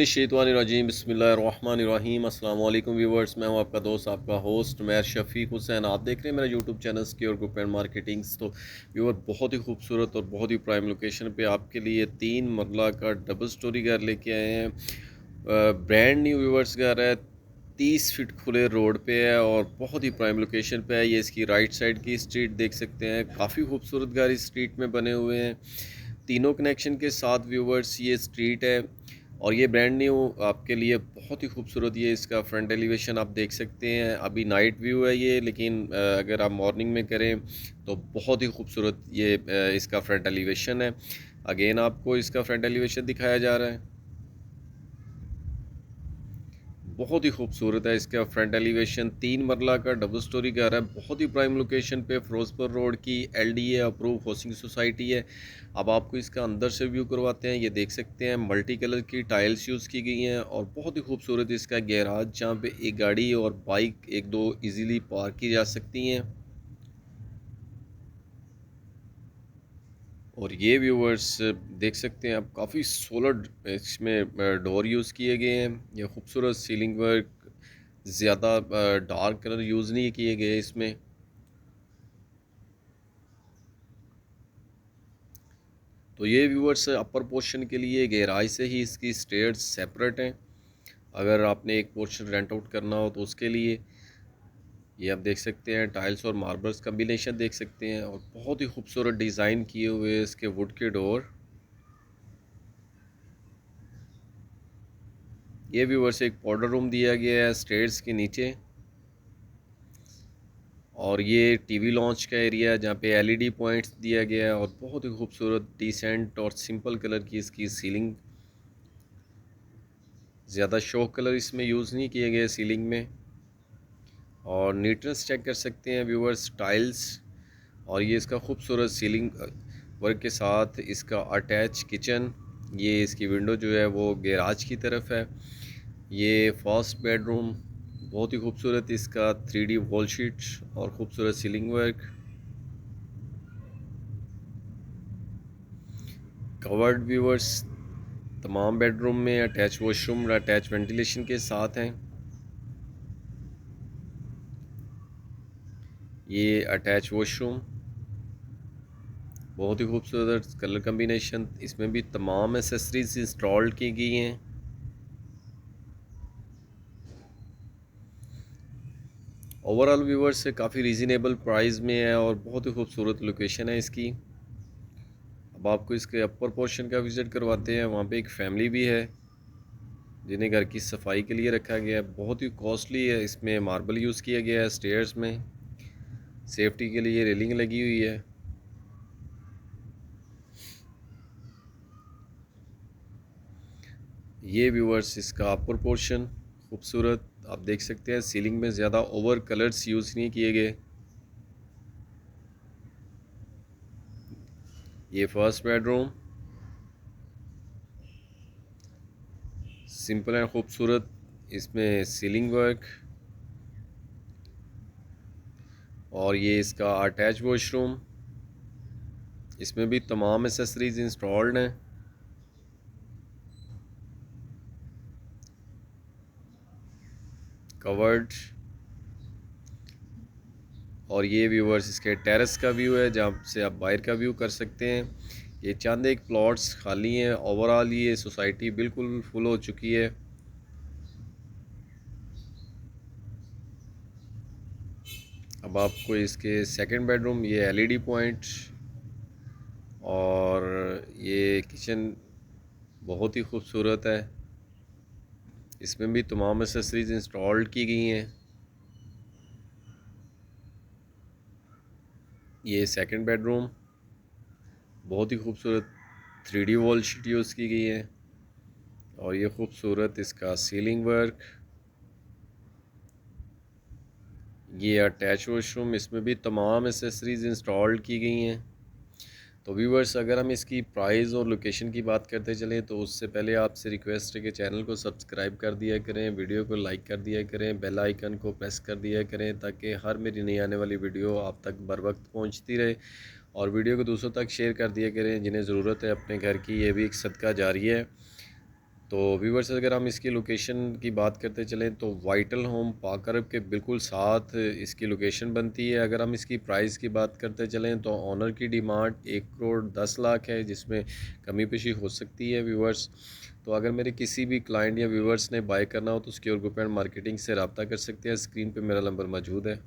औज़ुबिल्लाहिमिनश्शैतानिर्रजीम बिस्मिल्लाहिर्रहमानिर्रहीम। अस्सलाम वालेकुम व्यूवर्स, मैं हूं आपका दोस्त, आपका होस्ट मैं शफ़ीक हुसैन। आप देख रहे हैं मेरा YouTube channel secure group and marketings. तो व्यूवर, बहुत ही खूबसूरत और बहुत ही प्राइम लोकेशन पे आपके लिए 3 मरला का डबल स्टोरी घर लेके आए हैं। ब्रांड न्यू व्यूवर्स घर है, 30 फीट खुले रोड पे है और बहुत ही प्राइम लोकेशन पे है। ये इसकी राइट साइड की स्ट्रीट देख सकते हैं, काफ़ी खूबसूरत घर इस स्ट्रीट में बने हुए हैं, तीनों कनेक्शन के साथ व्यूवर्स ये स्ट्रीट है। और ये ब्रांड न्यू आपके लिए बहुत ही खूबसूरत, ये इसका फ्रंट एलिवेशन आप देख सकते हैं। अभी नाइट व्यू है ये, लेकिन अगर आप मॉर्निंग में करें तो बहुत ही खूबसूरत ये इसका फ्रंट एलिवेशन है। अगेन आपको इसका फ्रंट एलिवेशन दिखाया जा रहा है, बहुत ही खूबसूरत है इसका फ्रंट एलिवेशन। 3 मरला का डबल स्टोरी घर है, बहुत ही प्राइम लोकेशन पे फिरोजपुर रोड की एलडीए अप्रूव हाउसिंग सोसाइटी है। अब आपको इसका अंदर से व्यू करवाते हैं। ये देख सकते हैं मल्टी कलर की टाइल्स यूज़ की गई हैं और बहुत ही खूबसूरत इसका गैराज, जहाँ पे एक गाड़ी और बाइक एक दो इजीली पार्क की जा सकती हैं। और ये व्यूवर्स देख सकते हैं आप, काफ़ी सोलर इसमें डोर यूज़ किए गए हैं। ये खूबसूरत सीलिंग वर्क, ज़्यादा डार्क कलर यूज़ नहीं किए गए इसमें। तो ये व्यूवर्स अपर पोर्शन के लिए गहराई से ही इसकी स्टेयर्स सेपरेट हैं। अगर आपने एक पोर्शन रेंट आउट करना हो तो उसके लिए ये आप देख सकते हैं, टाइल्स और मार्बल्स कम्बिनेशन देख सकते हैं और बहुत ही खूबसूरत डिज़ाइन किए हुए इसके वुड के डोर। ये व्यूवर्स एक पाउडर रूम दिया गया है स्टेयर्स के नीचे। और ये टीवी लॉन्च का एरिया है, जहाँ पे एलईडी पॉइंट्स दिया गया है और बहुत ही खूबसूरत डिसेंट और सिंपल कलर की इसकी सीलिंग। ज़्यादा शो कलर इसमें यूज़ नहीं किए गए सीलिंग में। और नीटनेस चेक कर सकते हैं व्यूवर्स, टाइल्स और ये इसका खूबसूरत सीलिंग वर्क के साथ इसका अटैच किचन। ये इसकी विंडो जो है वो गैराज की तरफ है। ये फर्स्ट बेडरूम, बहुत ही खूबसूरत इसका 3D वॉल शीट और खूबसूरत सीलिंग वर्क। कवर्ड व्यूवर्स, तमाम बेडरूम में अटैच वॉशरूम अटैच वेंटिलेशन के साथ हैं। ये अटैच वॉशरूम, बहुत ही खूबसूरत कलर कम्बिनेशन, इसमें भी तमाम एसेसरीज इंस्टॉल की गई हैं। ओवरऑल व्यूवर्स से काफ़ी रीज़नेबल प्राइस में है और बहुत ही खूबसूरत लोकेशन है इसकी। अब आपको इसके अपर पोर्शन का विज़िट करवाते हैं। वहाँ पे एक फैमिली भी है जिन्हें घर की सफाई के लिए रखा गया है। बहुत ही कॉस्टली है, इसमें मार्बल यूज़ किया गया है स्टेयर्स में, सेफ्टी के लिए रेलिंग लगी हुई है। ये व्यूवर्स इसका अपर पोर्शन खूबसूरत आप देख सकते हैं, सीलिंग में ज़्यादा ओवर कलर्स यूज़ नहीं किए गए। ये फर्स्ट बेडरूम, सिंपल एंड खूबसूरत, इसमें सीलिंग वर्क। और ये इसका अटैच वॉशरूम, इसमें भी तमाम एसेसरीज इंस्टॉल्ड हैं। कवर्ड। और ये व्यूवर्स इसके टेरेस का व्यू है, जहाँ से आप बाहर का व्यू कर सकते हैं। ये चंद एक प्लॉट्स खाली हैं, ओवरऑल ये सोसाइटी बिल्कुल फुल हो चुकी है। अब आपको इसके सेकंड बेडरूम, ये एलईडी पॉइंट और ये किचन बहुत ही खूबसूरत है, इसमें भी तमाम एसेसरीज इंस्टॉल्ड की गई हैं। ये सेकंड बेडरूम, बहुत ही खूबसूरत 3D वॉल शीट यूज़ की गई है और ये खूबसूरत इसका सीलिंग वर्क। ये अटैच वॉशरूम, इसमें भी तमाम एसेसरीज इंस्टॉल्ड की गई हैं। तो व्यूवर्स, अगर हम इसकी प्राइस और लोकेशन की बात करते चलें तो उससे पहले आपसे रिक्वेस्ट है कि चैनल को सब्सक्राइब कर दिया करें, वीडियो को लाइक कर दिया करें, बेल आइकन को प्रेस कर दिया करें, ताकि हर मेरी नई आने वाली वीडियो आप तक बर वक्त पहुँचती रहे। और वीडियो को दूसरों तक शेयर कर दिया करें जिन्हें ज़रूरत है अपने घर की, ये भी एक सदका जारी है। तो व्यूवर्स अगर हम इसकी लोकेशन की बात करते चलें तो वाइटल होम पाक अरब के बिल्कुल साथ इसकी लोकेशन बनती है। अगर हम इसकी प्राइस की बात करते चलें तो ऑनर की डिमांड 1 करोड़ 10 लाख है, जिसमें कमी पेशी हो सकती है व्यूवर्स। तो अगर मेरे किसी भी क्लाइंट या व्यूवर्स ने बाय करना हो तो सिक्योर ग्रुप एंड मार्केटिंग से रब्ता कर सकते हैं। स्क्रीन पे मेरा नंबर मौजूद है।